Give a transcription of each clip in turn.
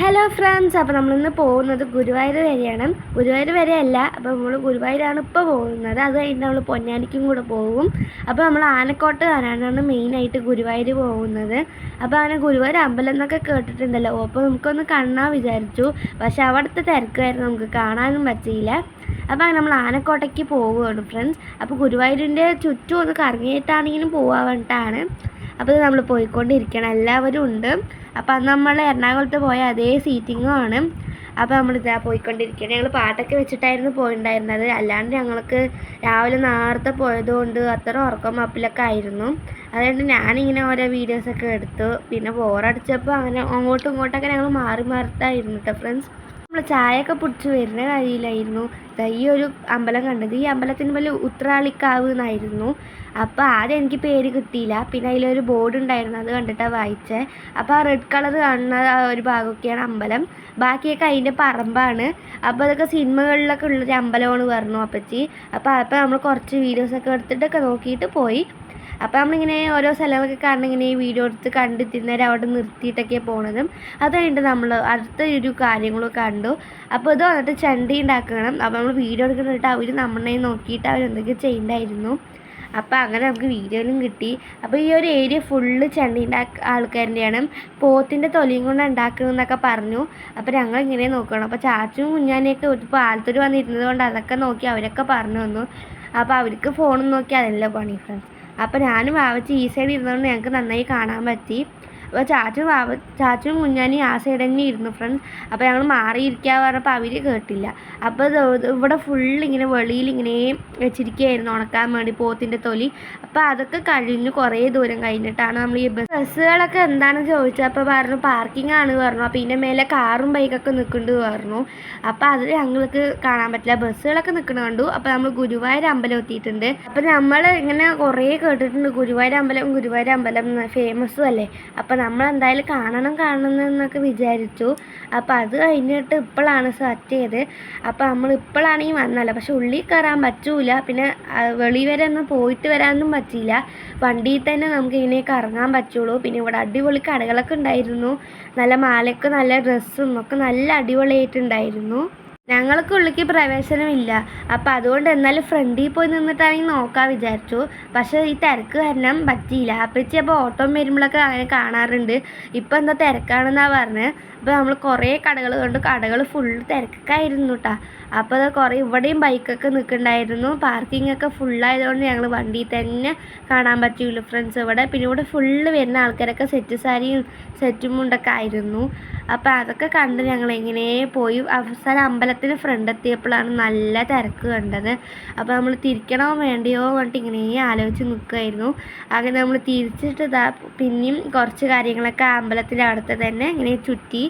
Hello friends, അപ്പോൾ നമ്മളിന്ന് പോകുന്നത് ഗുരുവായൂർ വരെയാണ്. ഗുരുവായൂർ വരെയല്ല, അപ്പോൾ നമ്മൾ ഗുരുവായൂരാണ് ഇപ്പോൾ പോകുന്നത്. അത് കഴിഞ്ഞ് നമ്മൾ പൊന്നാനിക്കും കൂടെ പോകും. അപ്പോൾ നമ്മൾ ആനക്കോട്ട കാണാനാണ് മെയിനായിട്ട് ഗുരുവായൂർ പോകുന്നത്. അപ്പോൾ അങ്ങനെ ഗുരുവായൂർ അമ്പലം എന്നൊക്കെ കേട്ടിട്ടുണ്ടല്ലോ, അപ്പോൾ നമുക്കൊന്ന് കാണാൻ വിചാരിച്ചു. പക്ഷെ അവിടുത്തെ തിരക്കായിരുന്നു, നമുക്ക് കാണാനും പറ്റിയില്ല. അപ്പോൾ അങ്ങനെ നമ്മൾ ആനക്കോട്ടയ്ക്ക് പോവുകയാണ് ഫ്രണ്ട്സ്. അപ്പോൾ ഗുരുവായൂരിൻ്റെ ചുറ്റും ഒന്ന് കറങ്ങിയിട്ടാണെങ്കിലും പോകാൻ വേണ്ടിയിട്ടാണ്. അപ്പോൾ നമ്മൾ പോയിക്കൊണ്ടിരിക്കണം, എല്ലാവരും ഉണ്ട്. അപ്പോൾ അന്ന് നമ്മൾ എറണാകുളത്ത് പോയ അതേ സീറ്റിങ്ങും ആണ്. അപ്പോൾ നമ്മളിതാ പോയിക്കൊണ്ടിരിക്കുകയാണ്. ഞങ്ങൾ പാട്ടൊക്കെ വെച്ചിട്ടായിരുന്നു പോയിട്ടുണ്ടായിരുന്നത്. അല്ലാണ്ട് ഞങ്ങൾക്ക് രാവിലെ നേരത്തെ പോയതുകൊണ്ട് അത്ര ഉറക്കം അപ്പിലൊക്കെ ആയിരുന്നു. അതുകൊണ്ട് ഞാനിങ്ങനെ ഓരോ വീഡിയോസൊക്കെ എടുത്തു. പിന്നെ ബോറടിച്ചപ്പോൾ അങ്ങനെ അങ്ങോട്ടും ഇങ്ങോട്ടൊക്കെ ഞങ്ങൾ മാറി മാറിയിട്ടായിരുന്നു കേട്ടോ ഫ്രണ്ട്സ്. നമ്മൾ ചായയൊക്കെ പിടിച്ച് വരുന്ന കാര്യമില്ലായിരുന്നു ഈ ഒരു അമ്പലം കണ്ടത്. ഈ അമ്പലത്തിന് വലിയ ഉത്രാളിക്കാവ് എന്നായിരുന്നു. അപ്പോൾ ആദ്യം എനിക്ക് പേര് കിട്ടിയില്ല. പിന്നെ അതിലൊരു ബോർഡ് ഉണ്ടായിരുന്നു, അത് കണ്ടിട്ടാണ് വായിച്ചത്. അപ്പോൾ ആ റെഡ് കളർ കാണുന്ന ആ ഒരു ഭാഗമൊക്കെയാണ് അമ്പലം, ബാക്കിയൊക്കെ അതിൻ്റെ പറമ്പാണ്. അപ്പോൾ അതൊക്കെ സിനിമകളിലൊക്കെ ഉള്ളൊരു അമ്പലമാണ് പറഞ്ഞു അപ്പച്ചി. അപ്പോൾ നമ്മൾ കുറച്ച് വീഡിയോസൊക്കെ എടുത്തിട്ടൊക്കെ നോക്കിയിട്ട് പോയി. അപ്പോൾ നമ്മളിങ്ങനെ ഓരോ സ്ഥലമൊക്കെ കാണണം, ഇങ്ങനെ വീഡിയോ എടുത്ത് കണ്ടിരുന്നേരം അവിടെ നിർത്തിയിട്ടൊക്കെ പോണതും. അത് കഴിഞ്ഞിട്ട് നമ്മൾ അടുത്ത ഒരു കാര്യങ്ങളും കണ്ടു. അപ്പോൾ ഇത് വന്നിട്ട് ചണ്ടി ഉണ്ടാക്കണം. അപ്പോൾ നമ്മൾ വീഡിയോ എടുക്കുന്നിട്ട് അവർ നമ്മളെ നോക്കിയിട്ട് അവരെന്തൊക്കെ ചെയ്യണ്ടായിരുന്നു. അപ്പോൾ അങ്ങനെ നമുക്ക് വീഡിയോയിലും കിട്ടി. അപ്പോൾ ഈ ഒരു ഏരിയ ഫുള്ള് ചണ്ടി ആൾക്കാരുടെയാണ്, പോത്തിൻ്റെ തൊലിയും കൊണ്ട് ഉണ്ടാക്കുന്നതെന്നൊക്കെ പറഞ്ഞു. അപ്പോൾ ഞങ്ങൾ ഇങ്ങനെ നോക്കണം. അപ്പോൾ ചാച്ചും കുഞ്ഞാനെയൊക്കെ ഒരു പാലത്തൂർ വന്നിരുന്നത് കൊണ്ട് അതൊക്കെ നോക്കി അവരൊക്കെ പറഞ്ഞു തന്നു. അപ്പോൾ അവർക്ക് ഫോണും നോക്കി അതല്ല പണി ഫ്രണ്ട്സ്. അപ്പോൾ ഞാനും വാവച്ചി ഈ സൈഡ് ഇരുന്നതുകൊണ്ട് ഞങ്ങൾക്ക് നന്നായി കാണാൻ പറ്റി. അപ്പോൾ ചാച്ചും കുഞ്ഞാനും ആ സൈഡ് തന്നെ ഇരുന്നു ഫ്രണ്ട്സ്. അപ്പോൾ ഞങ്ങൾ മാറിയിരിക്കുക പറഞ്ഞപ്പോൾ അവർ കേട്ടില്ല. അപ്പോൾ ഇവിടെ ഫുള്ള് ഇങ്ങനെ വെളിയിൽ ഇങ്ങനെ വെച്ചിരിക്കുകയായിരുന്നു ഉണക്കാൻ വേണ്ടി പോത്തിൻ്റെ തൊലി. അപ്പോൾ അതൊക്കെ കഴിഞ്ഞു, കുറേ ദൂരം കഴിഞ്ഞിട്ടാണ് നമ്മൾ ഈ ബസ്സുകളൊക്കെ എന്താണെന്ന് ചോദിച്ചത്. അപ്പോൾ പറഞ്ഞു പാർക്കിംഗ് ആണ് പറഞ്ഞു. അപ്പോൾ ഇതിൻ്റെ മേലെ കാറും ബൈക്കൊക്കെ നിൽക്കുന്നുണ്ട് പറഞ്ഞു. അപ്പോൾ അത് ഞങ്ങൾക്ക് കാണാൻ പറ്റില്ല, ബസ്സുകളൊക്കെ നിൽക്കുന്നത് കണ്ടു. അപ്പോൾ നമ്മൾ ഗുരുവായൂർ അമ്പലം എത്തിയിട്ടുണ്ട്. അപ്പോൾ നമ്മൾ ഇങ്ങനെ കുറേ കേട്ടിട്ടുണ്ട് ഗുരുവായൂർ അമ്പലം ഫേമസും അല്ലേ. അപ്പോൾ നമ്മളെന്തായാലും കാണണം എന്നൊക്കെ വിചാരിച്ചു. അപ്പോൾ അത് കഴിഞ്ഞിട്ട് ഇപ്പോഴാണ് സെറ്റ് ചെയ്ത്. അപ്പോൾ നമ്മൾ ഇപ്പോഴാണെങ്കിൽ വന്നല്ല, പക്ഷെ ഉള്ളിൽ കയറാൻ പറ്റൂല. പിന്നെ വെളി വരെ ഒന്നും പോയിട്ട് വരാനൊന്നും പറ്റിയില്ല, വണ്ടിയിൽ തന്നെ നമുക്ക് ഇങ്ങനെയൊക്കെ ഇറങ്ങാൻ പറ്റുള്ളൂ. പിന്നെ ഇവിടെ അടിപൊളി കടകളൊക്കെ ഉണ്ടായിരുന്നു, നല്ല മാലയ്ക്ക് നല്ല ഡ്രസ്സും ഒക്കെ നല്ല അടിപൊളിയായിട്ടുണ്ടായിരുന്നു. ഞങ്ങൾക്ക് ഉള്ളിലേക്ക് പ്രവേശനമില്ല. അപ്പോൾ അതുകൊണ്ട് എന്നാലും ഫ്രണ്ടിൽ പോയി നിന്നിട്ടാണെങ്കിൽ നോക്കാൻ വിചാരിച്ചു. പക്ഷേ ഈ തിരക്ക് കാരണം പറ്റിയില്ല. അപ്പച്ചി അപ്പോൾ ഓട്ടോ വരുമ്പോഴൊക്കെ അങ്ങനെ കാണാറുണ്ട്. ഇപ്പോൾ എന്താ തിരക്കാണെന്നാണ് പറഞ്ഞത്. അപ്പോൾ നമ്മൾ കുറേ കടകൾ കണ്ടു, കടകൾ ഫുള്ള് തിരക്കായിരുന്നു കേട്ടോ. അപ്പോൾ അത് കുറേ ഇവിടെയും ബൈക്കൊക്കെ നിൽക്കുന്നുണ്ടായിരുന്നു. പാർക്കിംഗ് ഒക്കെ ഫുള്ളായതുകൊണ്ട് ഞങ്ങൾ വണ്ടിയിൽ തന്നെ കാണാൻ പറ്റില്ല ഫ്രണ്ട്സ് ഇവിടെ. പിന്നെ ഇവിടെ ഫുള്ള് വരുന്ന ആൾക്കാരൊക്കെ സെറ്റ് സാരിയും സെറ്റും മുണ്ടൊക്കെ ആയിരുന്നു. അപ്പോൾ അതൊക്കെ കണ്ട് ഞങ്ങൾ എങ്ങനെ പോയി അവസാനം അമ്പലത്തിന് ഫ്രണ്ട് എത്തിയപ്പോഴാണ് നല്ല തിരക്ക് കണ്ടത്. അപ്പോൾ നമ്മൾ തിരിക്കണോ വേണ്ടിയോ പറഞ്ഞിട്ട് ഇങ്ങനെ ആലോചിച്ച് നിൽക്കുമായിരുന്നു. അങ്ങനെ നമ്മൾ തിരിച്ചിട്ട് പിന്നെയും കുറച്ച് കാര്യങ്ങളൊക്കെ അമ്പലത്തിൻ്റെ അടുത്ത് തന്നെ ഇങ്ങനെ ചുറ്റി.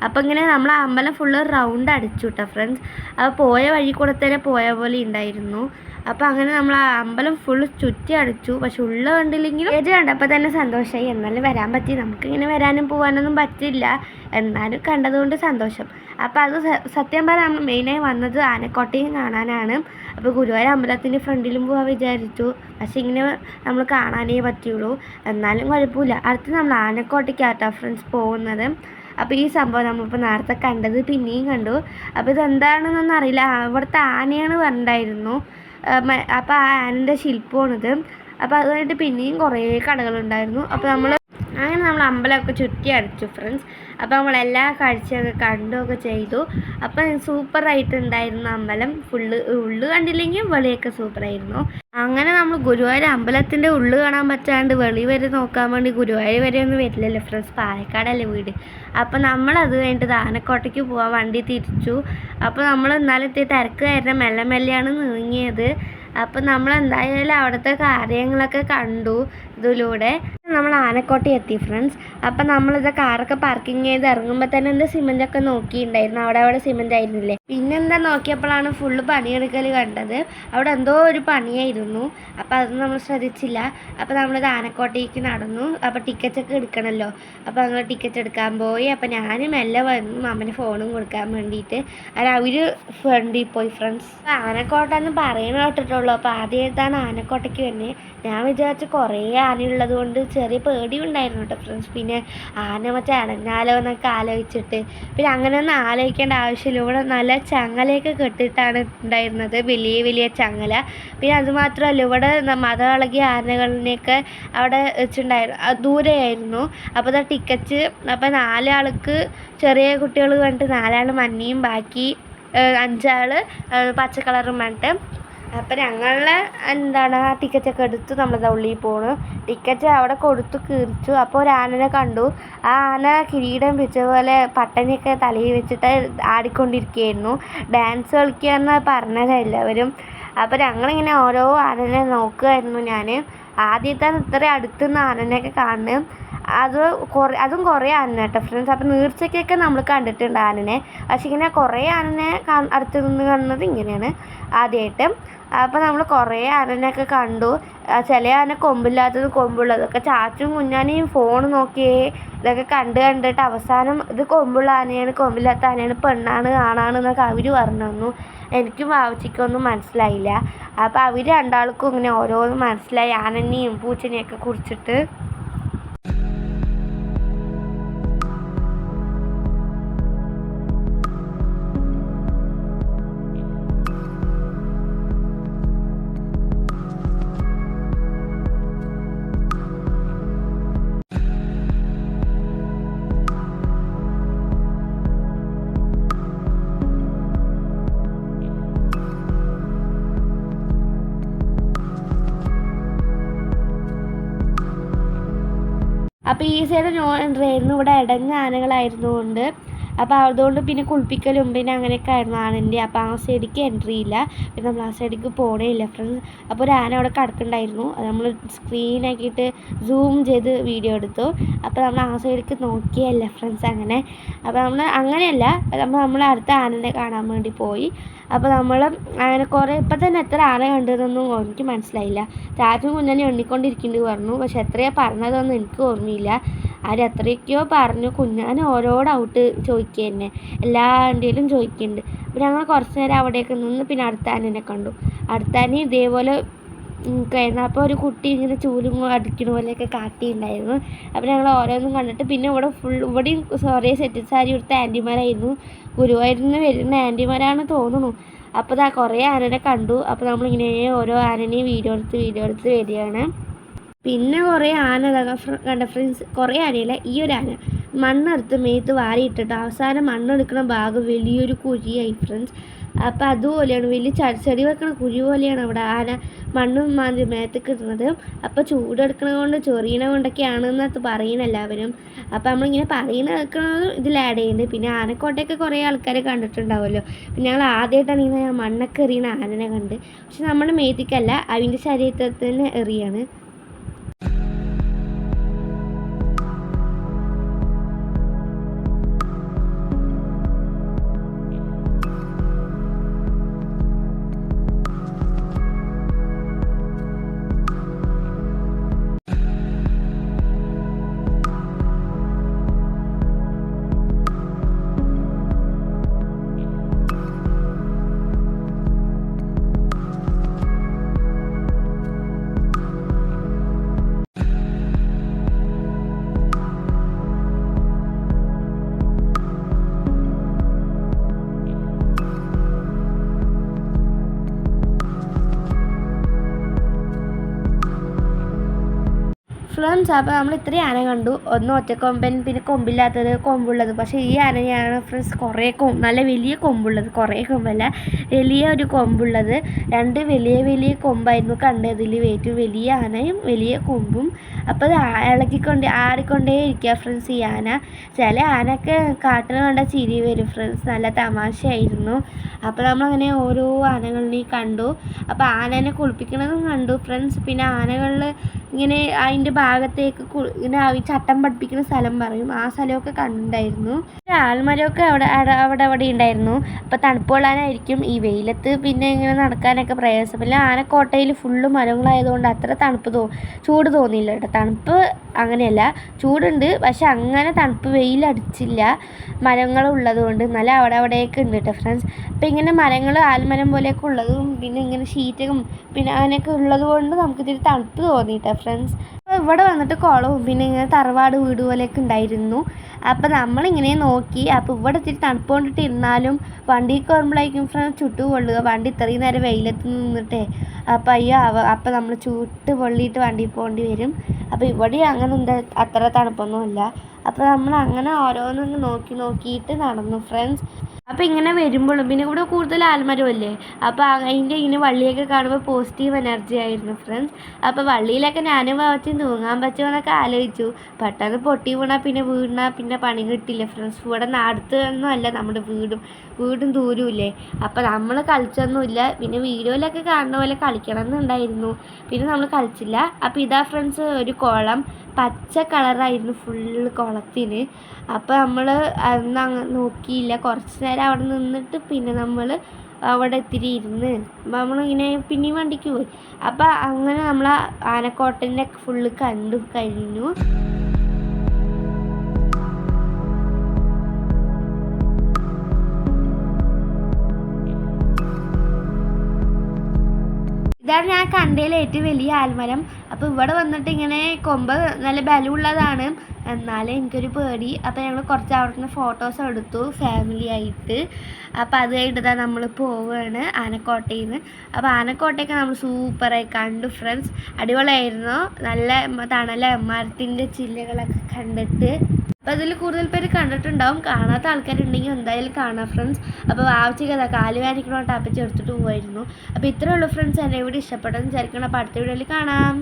അപ്പോൾ ഇങ്ങനെ നമ്മൾ ആ അമ്പലം ഫുള്ള് റൗണ്ട് അടിച്ചു കേട്ടോ ഫ്രണ്ട്സ്. അപ്പോൾ പോയ വഴി കൂടെ തന്നെ പോയ പോലെ ഉണ്ടായിരുന്നു. അപ്പോൾ അങ്ങനെ നമ്മൾ ആ അമ്പലം ഫുള്ള് ചുറ്റി അടിച്ചു. പക്ഷെ ഉള്ള കണ്ടില്ലെങ്കിലും ഏജ് കണ്ടപ്പോൾ തന്നെ സന്തോഷമായി. എന്നാലും വരാൻ പറ്റി, നമുക്കിങ്ങനെ വരാനും പോകാനൊന്നും പറ്റില്ല, എന്നാലും കണ്ടതുകൊണ്ട് സന്തോഷം. അപ്പോൾ അത് സത്യം പറഞ്ഞാൽ നമ്മൾ മെയിനായി വന്നത് ആനക്കോട്ടയും കാണാനാണ്. അപ്പോൾ ഗുരുവായൂർ അമ്പലത്തിൻ്റെ ഫ്രണ്ടിലും പോകാൻ വിചാരിച്ചു, പക്ഷെ ഇങ്ങനെ നമ്മൾ കാണാനേ പറ്റുള്ളൂ. എന്നാലും കുഴപ്പമില്ല. അടുത്ത് നമ്മൾ ആനക്കോട്ടയ്ക്കാട്ടോ ഫ്രണ്ട്സ് പോകുന്നത്. അപ്പോൾ ഈ സംഭവം നമ്മളിപ്പോൾ നേരത്തെ കണ്ടത് പിന്നെയും കണ്ടു. അപ്പോൾ ഇതെന്താണെന്നൊന്നും അറിയില്ല, അവിടുത്തെ ആനയാണ് പറഞ്ഞിട്ടുണ്ടായിരുന്നു. അപ്പോൾ ആ ആനൻ്റെ ശില്പമാണിത്. അപ്പോൾ അത് കഴിഞ്ഞിട്ട് പിന്നെയും കുറേ കടകളുണ്ടായിരുന്നു. അപ്പോൾ നമ്മൾ അമ്പലമൊക്കെ ചുറ്റി അടിച്ചു ഫ്രണ്ട്സ്. അപ്പോൾ നമ്മളെല്ലാ കാഴ്ചയൊക്കെ കണ്ടുമൊക്കെ ചെയ്തു. അപ്പം സൂപ്പറായിട്ടുണ്ടായിരുന്നു അമ്പലം ഫുള്ള്. ഉള്ളു കണ്ടില്ലെങ്കിൽ വെളിയൊക്കെ സൂപ്പറായിരുന്നു. അങ്ങനെ നമ്മൾ ഗുരുവായൂർ അമ്പലത്തിൻ്റെ ഉള്ളു കാണാൻ പറ്റാണ്ട് വെളി വരെ നോക്കാൻ വേണ്ടി ഗുരുവായൂർ വരെ ഒന്നും വരില്ലല്ലോ ഫ്രണ്ട്സ്, പാലക്കാടല്ലേ വീട്. അപ്പോൾ നമ്മളത് കഴിഞ്ഞിട്ട് ആനക്കോട്ടയ്ക്ക് പോകാൻ വണ്ടി തിരിച്ചു. അപ്പോൾ നമ്മൾ എന്നാലും തിരക്ക് കാരണം മെല്ലെ മെല്ലെയാണ് നീങ്ങിയത്. അപ്പം നമ്മൾ എന്തായാലും അവിടുത്തെ കാര്യങ്ങളൊക്കെ കണ്ടു ഇതിലൂടെ. നമ്മൾ ആനക്കോട്ട എത്തി ഫ്രണ്ട്സ്. അപ്പം നമ്മളിത് കാറൊക്കെ പാർക്കിംഗ് ചെയ്ത് ഇറങ്ങുമ്പോൾ തന്നെ എന്താ സിമെൻ്റൊക്കെ നോക്കിയിട്ടുണ്ടായിരുന്നു. അവിടെ സിമെൻ്റ് ആയിരുന്നില്ലേ. പിന്നെന്താ നോക്കിയപ്പോഴാണ് ഫുള്ള് പണിയെടുക്കൽ കണ്ടത്. അവിടെ എന്തോ ഒരു പണിയായിരുന്നു. അപ്പോൾ അതൊന്നും നമ്മൾ ശ്രദ്ധിച്ചില്ല. അപ്പോൾ നമ്മളിത് ആനക്കോട്ടയ്ക്ക് നടന്നു. അപ്പോൾ ടിക്കറ്റൊക്കെ എടുക്കണമല്ലോ. അപ്പോൾ ഞങ്ങൾ ടിക്കറ്റ് എടുക്കാൻ പോയി. അപ്പോൾ ഞാനും മെല്ലെ വന്നു അമ്മന് ഫോണും കൊടുക്കാൻ വേണ്ടിയിട്ട്. അത് അവർ ഫ്രണ്ടിൽ പോയി ഫ്രണ്ട്സ്. ആനക്കോട്ട എന്ന് പറയണ കേട്ടിട്ടുള്ളൂ. അപ്പോൾ ആദ്യമായിട്ടാണ് ആനക്കോട്ടയ്ക്ക് വരുന്നത്. ഞാൻ വിചാരിച്ചു കുറേ ആനയുള്ളത് കൊണ്ട് ചെറിയ പേടി ഉണ്ടായിരുന്നു കേട്ടോ ഫ്രണ്ട്സ്. പിന്നെ ആന മറ്റേ അടഞ്ഞാലോ എന്നൊക്കെ ആലോചിച്ചിട്ട്, പിന്നെ അങ്ങനെയൊന്നും ആലോചിക്കേണ്ട ആവശ്യമില്ല. ഇവിടെ നല്ല ചങ്ങലയൊക്കെ കെട്ടിയിട്ടാണ് ഉണ്ടായിരുന്നത്, വലിയ വലിയ ചങ്ങല. പിന്നെ അതുമാത്രമല്ല, ഇവിടെ മത ഇളകിയ ആനകളിനെയൊക്കെ അവിടെ വെച്ചിട്ടുണ്ടായിരുന്നു, ദൂരെയായിരുന്നു. അപ്പോൾ അത് ടിക്കറ്റ്, അപ്പോൾ 4 ആൾക്ക് ചെറിയ കുട്ടികൾ കണ്ടിട്ട് 4 ആൾ മഞ്ഞയും ബാക്കി 5 ആൾ പച്ച കളറും പറഞ്ഞിട്ട്. അപ്പോൾ ഞങ്ങളെ എന്താണ് ആ ടിക്കറ്റൊക്കെ എടുത്ത് നമ്മളത് ഉള്ളിൽ പോണു. ടിക്കറ്റ് അവിടെ കൊടുത്തു കീറിച്ചു. അപ്പോൾ ഒരു ആനനെ കണ്ടു. ആ ആന കിരീടം വെച്ച പോലെ പട്ടണിയൊക്കെ തലയിൽ വെച്ചിട്ട് ആടിക്കൊണ്ടിരിക്കുകയായിരുന്നു. ഡാൻസ് കളിക്കുകയെന്ന് പറഞ്ഞത് എല്ലാവരും. അപ്പോൾ ഞങ്ങളിങ്ങനെ ഓരോ ആനനെ നോക്കുമായിരുന്നു. ഞാൻ ആദ്യത്തെ ഇത്ര അടുത്തുനിന്ന് ആനനെയൊക്കെ കാണുന്നത്. അതും കുറേ ആന കേട്ടോ ഫ്രണ്ട്സ്. അപ്പോൾ നീർച്ചയ്ക്കൊക്കെ നമ്മൾ കണ്ടിട്ടുണ്ട് ആനനെ. പക്ഷേ ഇങ്ങനെ കുറേ ആനനെ അടുത്ത് നിന്ന് കാണുന്നത് ഇങ്ങനെയാണ് ആദ്യമായിട്ട്. അപ്പോൾ നമ്മൾ കുറേ ആനനെയൊക്കെ കണ്ടു. ചില ആന കൊമ്പില്ലാത്തതും കൊമ്പുള്ളതൊക്കെ. ചാച്ചും കുഞ്ഞാനെയും ഫോൺ നോക്കിയേ ഇതൊക്കെ കണ്ടിട്ട് അവസാനം ഇത് കൊമ്പുള്ള ആനയാണ്, കൊമ്പില്ലാത്ത ആനയാണ്, പെണ്ണാണ് ആണാണ് എന്നൊക്കെ അവർ പറഞ്ഞു തന്നു. എനിക്കും വാവച്ചിക്കൊന്നും മനസ്സിലായില്ല. അപ്പോൾ അവർ രണ്ടാൾക്കും ഇങ്ങനെ ഓരോന്നും മനസ്സിലായി, ആനനെയും പൂച്ചനെയൊക്കെ കുറിച്ചിട്ട്. അപ്പോൾ ഈ സൈഡ് നോ എൻട്രി ആയിരുന്നു. ഇവിടെ ഇടഞ്ഞ ആനകളായിരുന്നുകൊണ്ട്, അപ്പോൾ അതുകൊണ്ട് പിന്നെ കുളിപ്പിക്കലും പിന്നെ അങ്ങനെയൊക്കെ ആയിരുന്നു ആനൻ്റെ. അപ്പോൾ ആ സൈഡിലേക്ക് എൻട്രി ഇല്ല. പിന്നെ നമ്മൾ ആ സൈഡിലേക്ക് പോകണേ ഇല്ല ഫ്രണ്ട്സ്. അപ്പോൾ ഒരു ആന അവിടെ കിടക്കുന്നുണ്ടായിരുന്നു. അത് നമ്മൾ സ്ക്രീനാക്കിയിട്ട് സൂം ചെയ്ത് വീഡിയോ എടുത്തു. അപ്പോൾ നമ്മൾ ആ സൈഡിലേക്ക് നോക്കിയല്ല ഫ്രണ്ട്സ് അങ്ങനെ. അപ്പോൾ നമ്മൾ അങ്ങനെയല്ല, നമ്മൾ അടുത്ത ആനനെ കാണാൻ വേണ്ടി പോയി. അപ്പോൾ നമ്മൾ അങ്ങനെ കുറേ ഇപ്പം തന്നെ എത്ര ആന കണ്ടതെന്നൊന്നും എനിക്ക് മനസ്സിലായില്ല. ചാച്ചും കുഞ്ഞനെ എണ്ണിക്കൊണ്ടിരിക്കേണ്ടി പറഞ്ഞു. പക്ഷെ എത്രയാണ് പറഞ്ഞതൊന്നും എനിക്ക് ഓർമ്മയില്ല. എത്രയൊക്കെയോ പറഞ്ഞു. കുഞ്ഞാൻ ഓരോ ഡൗട്ട് ചോദിക്കുക തന്നെ, എല്ലാ ആൻ്റെയിലും ചോദിക്കുന്നുണ്ട്. അപ്പോൾ ഞങ്ങൾ കുറച്ച് നേരം അവിടെയൊക്കെ നിന്ന് പിന്നെ അടുത്ത ആനനെ കണ്ടു. അടുത്ത ആന ഇതേപോലെ കഴിഞ്ഞു. അപ്പോൾ ഒരു കുട്ടി ഇങ്ങനെ ചൂലും അടിക്കണ പോലെയൊക്കെ കാട്ടിയിട്ടുണ്ടായിരുന്നു. അപ്പോൾ ഞങ്ങൾ ഓരോന്നും കണ്ടിട്ട് പിന്നെ ഇവിടെയും കുറേ സെറ്റ് സാരി കൊടുത്ത ആൻറ്റിമാരായിരുന്നു. ഗുരുവായൂരിൽ വരുന്ന ആൻറ്റിമാരാണ് തോന്നുന്നു. അപ്പോൾ കുറേ ആനനെ കണ്ടു. അപ്പോൾ നമ്മളിങ്ങനെ ഓരോ ആനനെയും വീഡിയോ എടുത്ത് വരികയാണ്. പിന്നെ കുറേ ആന കണ്ട ഫ്രണ്ട്സ്. കുറേ ആനയില്ല, ഈ ഒരു ആന മണ്ണെടുത്ത് മേത്ത് വാരിയിട്ടിട്ട് അവസാനം മണ്ണെടുക്കുന്ന ഭാഗം വലിയൊരു കുഴിയായി ഫ്രണ്ട്സ്. അപ്പോൾ അതുപോലെയാണ് വലിയ ചെടി വെക്കണ കുഴി പോലെയാണ് അവിടെ ആന മണ്ണും മാന്തി മേത്തേക്ക് ഇടുന്നത്. അപ്പോൾ ചൂടെടുക്കണത് കൊണ്ട് ചൊറിയണ കൊണ്ടൊക്കെയാണെന്നത് പറയുന്ന എല്ലാവരും. അപ്പോൾ നമ്മളിങ്ങനെ പറയുന്ന കേൾക്കണതും ഇതിൽ ആഡ് ചെയ്യുന്നുണ്ട്. പിന്നെ ആനക്കോട്ടയൊക്കെ കുറേ ആൾക്കാരെ കണ്ടിട്ടുണ്ടാവുമല്ലോ. പിന്നെ ഞങ്ങൾ ആദ്യമായിട്ടാണ് ഇങ്ങനെ മണ്ണൊക്കെ എറിയണ ആനനെ കണ്ട്. പക്ഷെ നമ്മുടെ മേത്തേക്കല്ല, അതിൻ്റെ ശരീരത്തിൽ തന്നെ എറിയാണ്. ഫ്രണ്ട്സ്, അപ്പോൾ നമ്മൾ ഇത്രയും ആന കണ്ടു. ഒന്ന് ഒറ്റക്കൊമ്പൻ, പിന്നെ കൊമ്പില്ലാത്തത്, കൊമ്പുള്ളത്. പക്ഷേ ഈ ആനയാണ് ഫ്രണ്ട്സ് കുറേ നല്ല വലിയ കൊമ്പുള്ളത്. കുറേ കൊമ്പല്ല, വലിയ ഒരു കൊമ്പുള്ളത്. 2 വലിയ വലിയ കൊമ്പായിരുന്നു കണ്ടതിൽ. ഏറ്റവും വലിയ ആനയും വലിയ കൊമ്പും. അപ്പോൾ അത് ആടിക്കൊണ്ടേ ഇരിക്കുക ഫ്രണ്ട്സ് ഈ ആന. ചില ആനയൊക്കെ കാട്ടിൽ കണ്ട ചിരി വരും ഫ്രണ്ട്സ്, നല്ല തമാശയായിരുന്നു. അപ്പോൾ നമ്മളങ്ങനെ ഓരോ ആനകളിനെയും കണ്ടു. അപ്പോൾ ആനേനെ കുളിപ്പിക്കണതും കണ്ടു ഫ്രണ്ട്സ്. പിന്നെ ആനകളിൽ ഇങ്ങനെ അതിൻ്റെ ഭാഗത്തേക്ക് ഇങ്ങനെ ചട്ടം പഠിപ്പിക്കുന്ന സ്ഥലം പറയും, ആ സ്ഥലമൊക്കെ കണ്ടിട്ടുണ്ടായിരുന്നു. ആൽമരമൊക്കെ അവിടെ ഉണ്ടായിരുന്നു. അപ്പോൾ തണുപ്പ് കൊള്ളാനായിരിക്കും ഈ വെയിലത്ത് പിന്നെ ഇങ്ങനെ നടക്കാനൊക്കെ പ്രയാസം. പിന്നെ ആനക്കോട്ടയിൽ ഫുള്ള് മരങ്ങളായതുകൊണ്ട് അത്ര ചൂട് തോന്നിയില്ല കേട്ടോ. തണുപ്പ് അങ്ങനെയല്ല, ചൂടുണ്ട്, പക്ഷെ അങ്ങനെ തണുപ്പ് വെയിലടിച്ചില്ല, മരങ്ങളുള്ളത് കൊണ്ട്. നല്ല അവിടെയൊക്കെ ഉണ്ട് കേട്ടോ ഫ്രണ്ട്സ്. അപ്പോൾ ഇങ്ങനെ മരങ്ങൾ ആൽമരം പോലെയൊക്കെ ഉള്ളതും പിന്നെ ഇങ്ങനെ ഷീറ്റും പിന്നെ അങ്ങനെയൊക്കെ ഉള്ളത് കൊണ്ട് നമുക്കിതിൽ തണുപ്പ് തോന്നി കേട്ടോ ഫ്രണ്ട്സ്. ഇവിടെ വന്നിട്ട് കുളവും പിന്നെ ഇങ്ങനെ തറവാട് വീട് പോലെയൊക്കെ ഉണ്ടായിരുന്നു. അപ്പോൾ നമ്മളിങ്ങനെ നോക്കി. അപ്പോൾ ഇവിടെ ഇത്തിരി തണുപ്പ് കൊണ്ടിട്ട് ഇരുന്നാലും വണ്ടിക്ക് വരുമ്പോഴേക്കും ഫ്രണ്ട്സ് ചുട്ടു പൊള്ളുക. വണ്ടി ഇത്രയും നേരം വെയിലത്ത് നിന്നിട്ടേ. അപ്പോൾ അയ്യോ അപ്പോൾ നമ്മൾ ചുട്ട് പൊള്ളിയിട്ട് വണ്ടിയിൽ പോകേണ്ടി വരും. അപ്പോൾ ഇവിടെ അങ്ങനെ അത്ര തണുപ്പൊന്നുമില്ല. അപ്പോൾ നമ്മൾ അങ്ങനെ ഓരോന്നൊന്ന് നോക്കിയിട്ട് നടന്നു ഫ്രണ്ട്സ്. അപ്പോൾ ഇങ്ങനെ വരുമ്പോഴും പിന്നെ ഇവിടെ കൂടുതൽ ആൽമരമല്ലേ, അപ്പോൾ അതിൻ്റെ ഇങ്ങനെ വള്ളിയൊക്കെ കാണുമ്പോൾ പോസിറ്റീവ് എനർജി ആയിരുന്നു ഫ്രണ്ട്സ്. അപ്പോൾ വള്ളിയിലൊക്കെ ഞാനും വെച്ച് തൂങ്ങാൻ പറ്റുമെന്നൊക്കെ ആലോചിച്ചു. പെട്ടെന്ന് പൊട്ടി വീണാൽ പിന്നെ പണി കിട്ടില്ല ഫ്രണ്ട്സ്. ഇവിടെ അടുത്തൊന്നും അല്ല നമ്മുടെ വീടും ദൂരമില്ലേ. അപ്പോൾ നമ്മൾ കളിച്ചൊന്നുമില്ല. പിന്നെ വീഡിയോയിലൊക്കെ കാണുന്ന പോലെ കളിക്കണം എന്നുണ്ടായിരുന്നു. പിന്നെ നമ്മൾ കളിച്ചില്ല. അപ്പോൾ ഇതാ ഫ്രണ്ട്സ് ഒരു കുളം, പച്ച കളറായിരുന്നു ഫുള്ള് കുളത്തിന്. അപ്പോൾ നമ്മൾ അന്ന് നോക്കിയില്ല. കുറച്ച് നേരം അവിടെ നിന്നിട്ട് പിന്നെ നമ്മൾ അവിടെ ഇത്തിരി ഇരുന്ന് നമ്മളിങ്ങനെ പിന്നെയും വണ്ടിക്ക് പോയി. അപ്പോൾ അങ്ങനെ നമ്മൾ ആനക്കോട്ടൻ്റെ ഫുള്ള് കണ്ടു കഴിഞ്ഞു. ഇതാണ് ഞാൻ കണ്ടതിൽ ഏറ്റവും വലിയ ആൽമരം. അപ്പോൾ ഇവിടെ വന്നിട്ട് ഇങ്ങനെ കൊമ്പ് നല്ല ബലമുള്ളതാണ്, എന്നാലും എനിക്കൊരു പേടി. അപ്പോൾ ഞങ്ങൾ കുറച്ച് അവിടുന്ന് ഫോട്ടോസ് എടുത്തു ഫാമിലി ആയിട്ട്. അപ്പോൾ അത് കഴിഞ്ഞിട്ട് നമ്മൾ പോവുകയാണ് ആനക്കോട്ടയിൽ നിന്ന്. അപ്പോൾ ആനക്കോട്ടയൊക്കെ നമ്മൾ സൂപ്പറായി കണ്ടു ഫ്രണ്ട്സ്. അടിപൊളിയായിരുന്നു. നല്ല തണല മരത്തിൻ്റെ ചില്ലകളൊക്കെ കണ്ടിട്ട്. അപ്പോൾ അതിൽ കൂടുതൽ പേര് കണ്ടിട്ടുണ്ടാവും. കാണാത്ത ആൾക്കാരുണ്ടെങ്കിൽ എന്തായാലും കാണാം ഫ്രണ്ട്സ്. അപ്പോൾ ആവശ്യമില്ല കാല് വേദനിക്കണോട്ട് അപ്പച്ചി എടുത്തിട്ട് പോകുമായിരുന്നു. അപ്പോൾ ഇത്രയേ ഉള്ളൂ ഫ്രണ്ട്സ്. എൻ്റെ വീഡിയോ ഇഷ്ടപ്പെട്ടെന്ന് വിചാരിക്കണം. അപ്പോൾ അടുത്ത വീഡിയോയിൽ കാണാം.